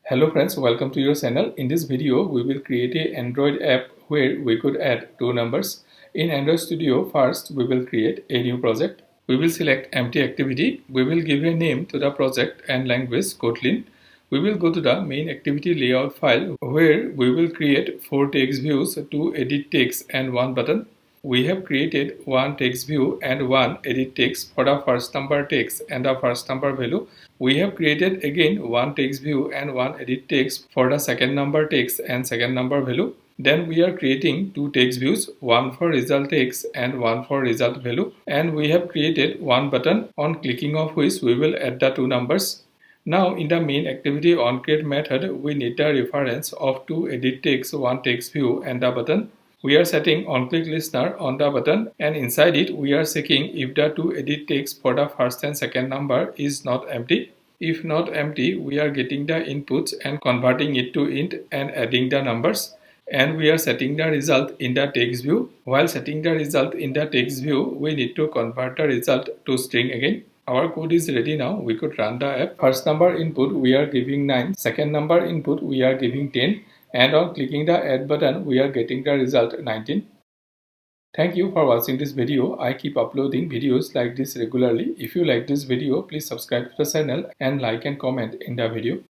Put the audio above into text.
Hello friends, welcome to your channel. In this video, we will create an Android app where we could add two numbers. In Android Studio, first we will create a new project. We will select empty activity. We will give a name to the project and language kotlin. We will go to the main activity layout file where we will create 4 text views, 2 edit text and 1 button. We have created one text view and one edit text for the first number text and the first number value. We have created again one text view and one edit text for the second number text and second number value. Then we are creating two text views, one for result text and one for result value. And we have created one button on clicking of which we will add the two numbers. Now in the main activity on create method, we need the reference of two edit text, one text view and the button. We are setting on-click listener on the button, and inside it we are checking if the two edit text for the first and second number is not empty. If not empty, we are getting the inputs and converting it to int and adding the numbers. And we are setting the result in the text view. While setting the result in the text view, we need to convert the result to string again. Our code is ready now. We could run the app. First number input we are giving 9. Second number input we are giving 10. And on clicking the add button, we are getting the result 19. Thank you for watching this video. I keep uploading videos like this regularly. If you like this video, please subscribe to the channel and like and comment in the video.